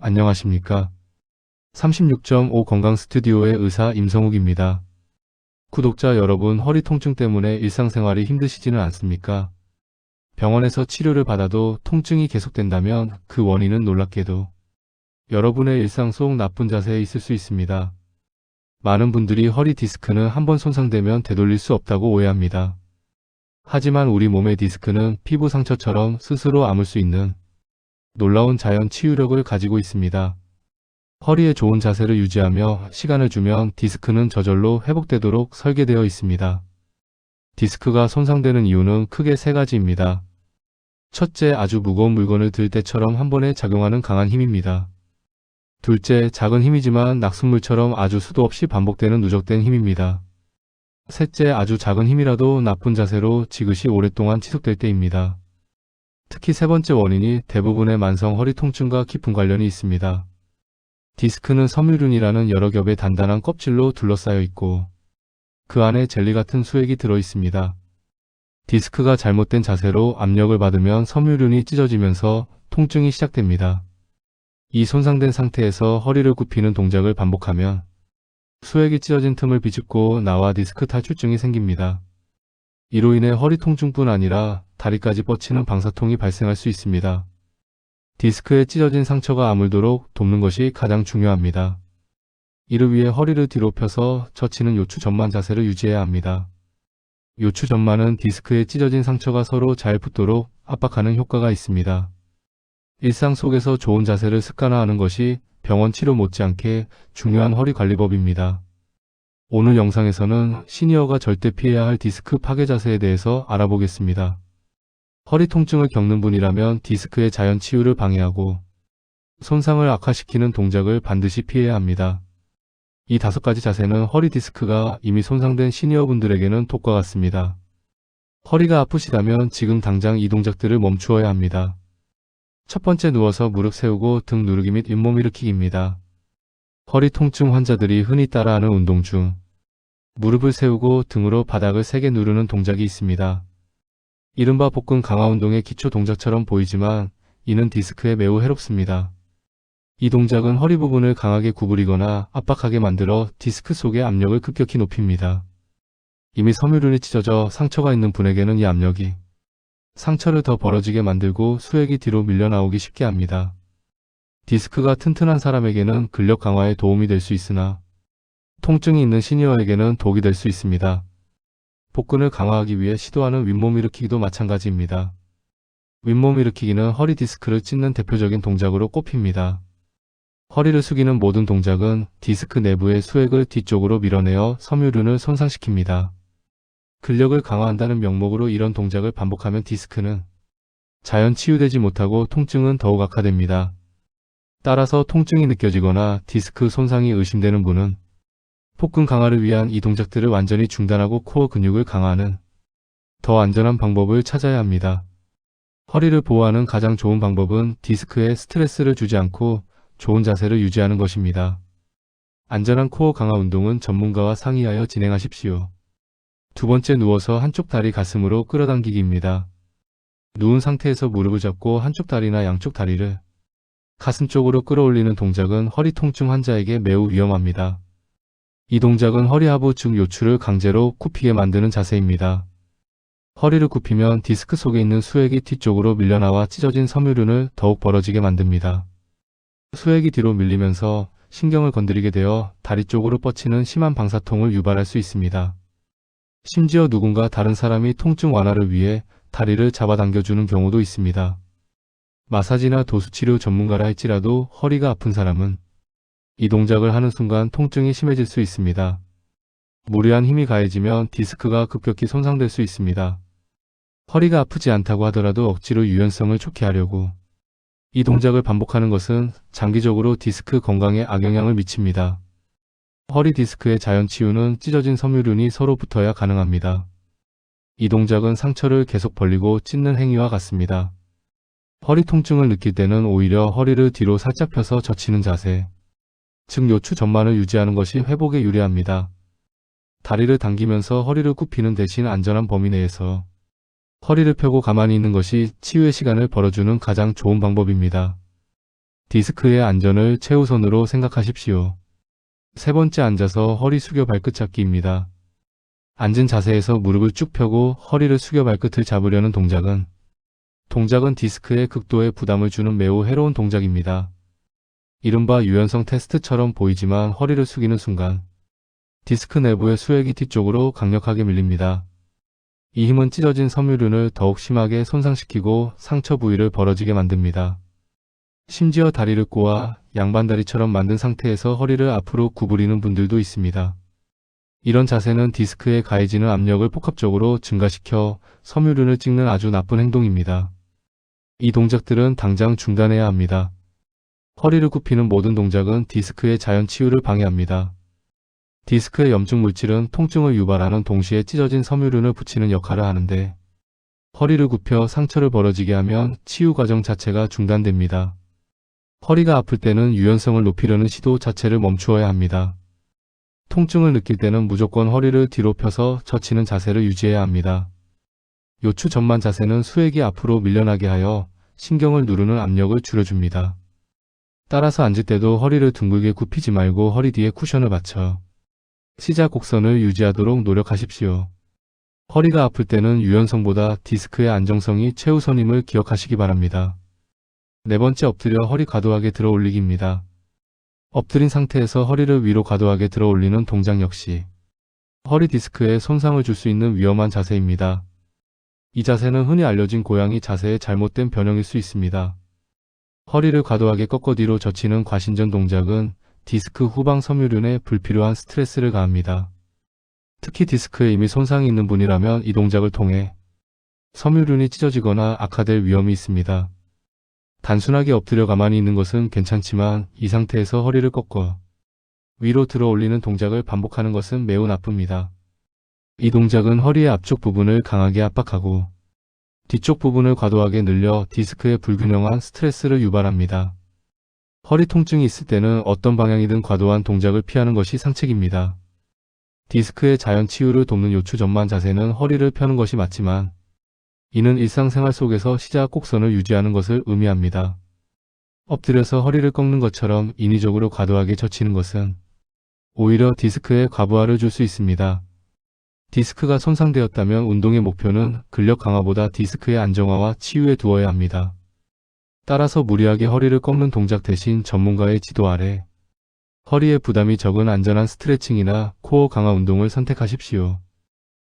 안녕하십니까? 36.5 건강 스튜디오의 의사 임성욱입니다. 구독자 여러분, 허리 통증 때문에 일상생활이 힘드시지는 않습니까? 병원에서 치료를 받아도 통증이 계속된다면 그 원인은 놀랍게도 여러분의 일상 속 나쁜 자세에 있을 수 있습니다. 많은 분들이 허리 디스크는 한번 손상되면 되돌릴 수 없다고 오해합니다. 하지만 우리 몸의 디스크는 피부 상처처럼 스스로 아물 수 있는 놀라운 자연 치유력을 가지고 있습니다. 허리에 좋은 자세를 유지하며 시간을 주면 디스크는 저절로 회복되도록 설계되어 있습니다. 디스크가 손상되는 이유는 크게 세 가지입니다. 첫째, 아주 무거운 물건을 들 때처럼 한 번에 작용하는 강한 힘입니다. 둘째, 작은 힘이지만 낙숫물처럼 아주 수도 없이 반복되는 누적된 힘입니다. 셋째, 아주 작은 힘이라도 나쁜 자세로 지그시 오랫동안 지속될 때입니다. 특히 세 번째 원인이 대부분의 만성 허리 통증과 깊은 관련이 있습니다. 디스크는 섬유륜이라는 여러 겹의 단단한 껍질로 둘러싸여 있고 그 안에 젤리 같은 수액이 들어 있습니다. 디스크가 잘못된 자세로 압력을 받으면 섬유륜이 찢어지면서 통증이 시작됩니다. 이 손상된 상태에서 허리를 굽히는 동작을 반복하면 수액이 찢어진 틈을 비집고 나와 디스크 탈출증이 생깁니다. 이로 인해 허리 통증뿐 아니라 다리까지 뻗치는 방사통이 발생할 수 있습니다. 디스크에 찢어진 상처가 아물도록 돕는 것이 가장 중요합니다. 이를 위해 허리를 뒤로 펴서 젖히는 요추 전만 자세를 유지해야 합니다. 요추 전만은 디스크에 찢어진 상처가 서로 잘 붙도록 압박하는 효과가 있습니다. 일상 속에서 좋은 자세를 습관화하는 것이 병원 치료 못지않게 중요한 허리 관리법입니다. 오늘 영상에서는 시니어가 절대 피해야 할 디스크 파괴 자세에 대해서 알아보겠습니다. 허리 통증을 겪는 분이라면 디스크의 자연 치유를 방해하고 손상을 악화시키는 동작을 반드시 피해야 합니다. 이 5가지 자세는 허리 디스크가 이미 손상된 시니어 분들에게는 독과 같습니다. 허리가 아프시다면 지금 당장 이 동작들을 멈추어야 합니다. 첫 번째, 누워서 무릎 세우고 등 누르기 및 잇몸 일으키기입니다. 허리 통증 환자들이 흔히 따라하는 운동 중 무릎을 세우고 등으로 바닥을 세게 누르는 동작이 있습니다. 이른바 복근 강화 운동의 기초 동작처럼 보이지만 이는 디스크에 매우 해롭습니다. 이 동작은 허리 부분을 강하게 구부리거나 압박하게 만들어 디스크 속의 압력을 급격히 높입니다. 이미 섬유륜이 찢어져 상처가 있는 분에게는 이 압력이 상처를 더 벌어지게 만들고 수액이 뒤로 밀려나오기 쉽게 합니다. 디스크가 튼튼한 사람에게는 근력 강화에 도움이 될 수 있으나 통증이 있는 시니어에게는 독이 될 수 있습니다. 복근을 강화하기 위해 시도하는 윗몸 일으키기도 마찬가지입니다. 윗몸 일으키기는 허리 디스크를 찢는 대표적인 동작으로 꼽힙니다. 허리를 숙이는 모든 동작은 디스크 내부의 수액을 뒤쪽으로 밀어내어 섬유륜을 손상시킵니다. 근력을 강화한다는 명목으로 이런 동작을 반복하면 디스크는 자연 치유되지 못하고 통증은 더욱 악화됩니다. 따라서 통증이 느껴지거나 디스크 손상이 의심되는 분은 복근 강화를 위한 이 동작들을 완전히 중단하고 코어 근육을 강화하는 더 안전한 방법을 찾아야 합니다. 허리를 보호하는 가장 좋은 방법은 디스크에 스트레스를 주지 않고 좋은 자세를 유지하는 것입니다. 안전한 코어 강화 운동은 전문가와 상의하여 진행하십시오. 두 번째, 누워서 한쪽 다리 가슴으로 끌어당기기입니다. 누운 상태에서 무릎을 잡고 한쪽 다리나 양쪽 다리를 가슴 쪽으로 끌어올리는 동작은 허리 통증 환자에게 매우 위험합니다. 이 동작은 허리 하부 즉 요추를 강제로 굽히게 만드는 자세입니다. 허리를 굽히면 디스크 속에 있는 수액이 뒤쪽으로 밀려나와 찢어진 섬유륜을 더욱 벌어지게 만듭니다. 수액이 뒤로 밀리면서 신경을 건드리게 되어 다리 쪽으로 뻗치는 심한 방사통을 유발할 수 있습니다. 심지어 누군가 다른 사람이 통증 완화를 위해 다리를 잡아당겨주는 경우도 있습니다. 마사지나 도수치료 전문가라 할지라도 허리가 아픈 사람은 이 동작을 하는 순간 통증이 심해질 수 있습니다. 무리한 힘이 가해지면 디스크가 급격히 손상될 수 있습니다. 허리가 아프지 않다고 하더라도 억지로 유연성을 좋게 하려고 이 동작을 반복하는 것은 장기적으로 디스크 건강에 악영향을 미칩니다. 허리 디스크의 자연 치유는 찢어진 섬유륜이 서로 붙어야 가능합니다. 이 동작은 상처를 계속 벌리고 찢는 행위와 같습니다. 허리 통증을 느낄 때는 오히려 허리를 뒤로 살짝 펴서 젖히는 자세, 즉 요추 전만을 유지하는 것이 회복에 유리합니다. 다리를 당기면서 허리를 굽히는 대신 안전한 범위 내에서 허리를 펴고 가만히 있는 것이 치유의 시간을 벌어주는 가장 좋은 방법입니다. 디스크의 안전을 최우선으로 생각하십시오. 세 번째, 앉아서 허리 숙여 발끝 잡기입니다. 앉은 자세에서 무릎을 쭉 펴고 허리를 숙여 발끝을 잡으려는 동작은 디스크에 극도의 부담을 주는 매우 해로운 동작입니다. 이른바 유연성 테스트처럼 보이지만 허리를 숙이는 순간 디스크 내부의 수액이 뒤쪽으로 강력하게 밀립니다. 이 힘은 찢어진 섬유륜을 더욱 심하게 손상시키고 상처 부위를 벌어지게 만듭니다. 심지어 다리를 꼬아 양반다리처럼 만든 상태에서 허리를 앞으로 구부리는 분들도 있습니다. 이런 자세는 디스크에 가해지는 압력을 복합적으로 증가시켜 섬유륜을 찍는 아주 나쁜 행동입니다. 이 동작들은 당장 중단해야 합니다. 허리를 굽히는 모든 동작은 디스크의 자연 치유를 방해합니다. 디스크의 염증 물질은 통증을 유발하는 동시에 찢어진 섬유륜을 붙이는 역할을 하는데 허리를 굽혀 상처를 벌어지게 하면 치유 과정 자체가 중단됩니다. 허리가 아플 때는 유연성을 높이려는 시도 자체를 멈추어야 합니다. 통증을 느낄 때는 무조건 허리를 뒤로 펴서 젖히는 자세를 유지해야 합니다. 요추 전만 자세는 수액이 앞으로 밀려나게 하여 신경을 누르는 압력을 줄여줍니다. 따라서 앉을 때도 허리를 둥글게 굽히지 말고 허리 뒤에 쿠션을 받쳐 시작 곡선을 유지하도록 노력하십시오. 허리가 아플 때는 유연성보다 디스크의 안정성이 최우선임을 기억하시기 바랍니다. 네 번째, 엎드려 허리 과도하게 들어 올리기입니다. 엎드린 상태에서 허리를 위로 과도하게 들어 올리는 동작 역시 허리 디스크에 손상을 줄 수 있는 위험한 자세입니다. 이 자세는 흔히 알려진 고양이 자세의 잘못된 변형일 수 있습니다. 허리를 과도하게 꺾어 뒤로 젖히는 과신전 동작은 디스크 후방 섬유륜에 불필요한 스트레스를 가합니다. 특히 디스크에 이미 손상이 있는 분이라면 이 동작을 통해 섬유륜이 찢어지거나 악화될 위험이 있습니다. 단순하게 엎드려 가만히 있는 것은 괜찮지만 이 상태에서 허리를 꺾어 위로 들어 올리는 동작을 반복하는 것은 매우 나쁩니다. 이 동작은 허리의 앞쪽 부분을 강하게 압박하고 뒤쪽 부분을 과도하게 늘려 디스크에 불균형한 스트레스를 유발합니다. 허리 통증이 있을 때는 어떤 방향이든 과도한 동작을 피하는 것이 상책입니다. 디스크의 자연 치유를 돕는 요추 전만 자세는 허리를 펴는 것이 맞지만 이는 일상생활 속에서 시작 곡선을 유지하는 것을 의미합니다. 엎드려서 허리를 꺾는 것처럼 인위적으로 과도하게 젖히는 것은 오히려 디스크에 과부하를 줄 수 있습니다. 디스크가 손상되었다면 운동의 목표는 근력 강화보다 디스크의 안정화와 치유에 두어야 합니다. 따라서 무리하게 허리를 꺾는 동작 대신 전문가의 지도 아래 허리에 부담이 적은 안전한 스트레칭이나 코어 강화 운동을 선택하십시오.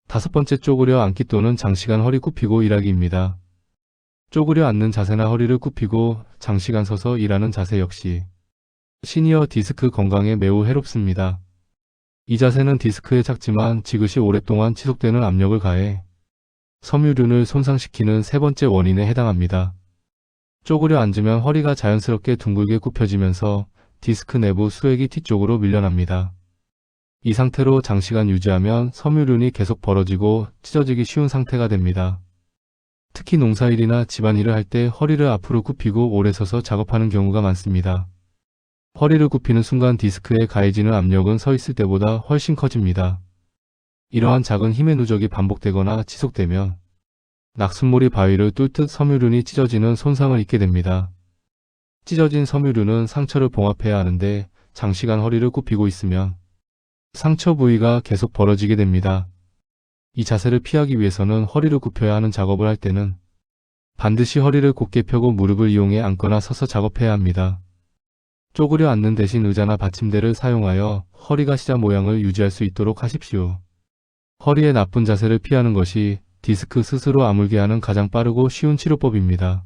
다섯 번째, 쪼그려 앉기 또는 장시간 허리 굽히고 일하기입니다. 쪼그려 앉는 자세나 허리를 굽히고 장시간 서서 일하는 자세 역시 시니어 디스크 건강에 매우 해롭습니다. 이 자세는 디스크에 작지만 지그시 오랫동안 지속되는 압력을 가해 섬유륜을 손상시키는 세 번째 원인에 해당합니다. 쪼그려 앉으면 허리가 자연스럽게 둥글게 굽혀지면서 디스크 내부 수액이 뒤쪽으로 밀려납니다. 이 상태로 장시간 유지하면 섬유륜이 계속 벌어지고 찢어지기 쉬운 상태가 됩니다. 특히 농사일이나 집안일을 할 때 허리를 앞으로 굽히고 오래 서서 작업하는 경우가 많습니다. 허리를 굽히는 순간 디스크에 가해지는 압력은 서 있을 때보다 훨씬 커집니다. 이러한 작은 힘의 누적이 반복되거나 지속되면 낙순몰이 바위를 뚫듯 섬유륜이 찢어지는 손상을 입게 됩니다. 찢어진 섬유륜은 상처를 봉합해야 하는데 장시간 허리를 굽히고 있으면 상처 부위가 계속 벌어지게 됩니다. 이 자세를 피하기 위해서는 허리를 굽혀야 하는 작업을 할 때는 반드시 허리를 곧게 펴고 무릎을 이용해 앉거나 서서 작업해야 합니다. 쪼그려 앉는 대신 의자나 받침대를 사용하여 허리가 시자 모양을 유지할 수 있도록 하십시오. 허리의 나쁜 자세를 피하는 것이 디스크 스스로 아물게 하는 가장 빠르고 쉬운 치료법입니다.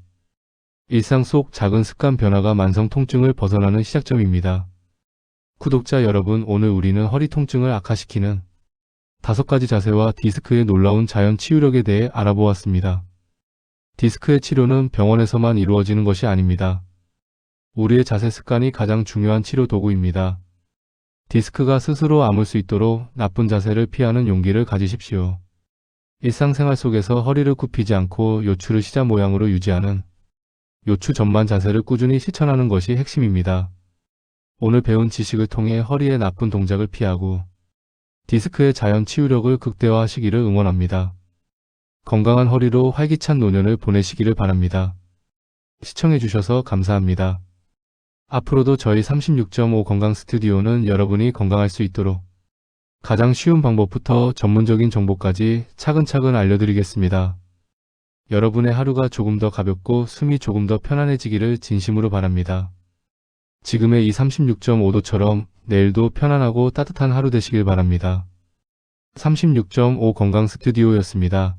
일상 속 작은 습관 변화가 만성 통증을 벗어나는 시작점입니다. 구독자 여러분, 오늘 우리는 허리 통증을 악화시키는 5가지 자세와 디스크의 놀라운 자연 치유력에 대해 알아보았습니다. 디스크의 치료는 병원에서만 이루어지는 것이 아닙니다. 우리의 자세 습관이 가장 중요한 치료 도구입니다. 디스크가 스스로 아물 수 있도록 나쁜 자세를 피하는 용기를 가지십시오. 일상생활 속에서 허리를 굽히지 않고 요추를 시자 모양으로 유지하는 요추 전만 자세를 꾸준히 실천하는 것이 핵심입니다. 오늘 배운 지식을 통해 허리의 나쁜 동작을 피하고 디스크의 자연 치유력을 극대화하시기를 응원합니다. 건강한 허리로 활기찬 노년을 보내시기를 바랍니다. 시청해주셔서 감사합니다. 앞으로도 저희 36.5 건강 스튜디오는 여러분이 건강할 수 있도록 가장 쉬운 방법부터 전문적인 정보까지 차근차근 알려드리겠습니다. 여러분의 하루가 조금 더 가볍고 숨이 조금 더 편안해지기를 진심으로 바랍니다. 지금의 이 36.5도처럼 내일도 편안하고 따뜻한 하루 되시길 바랍니다. 36.5 건강 스튜디오였습니다.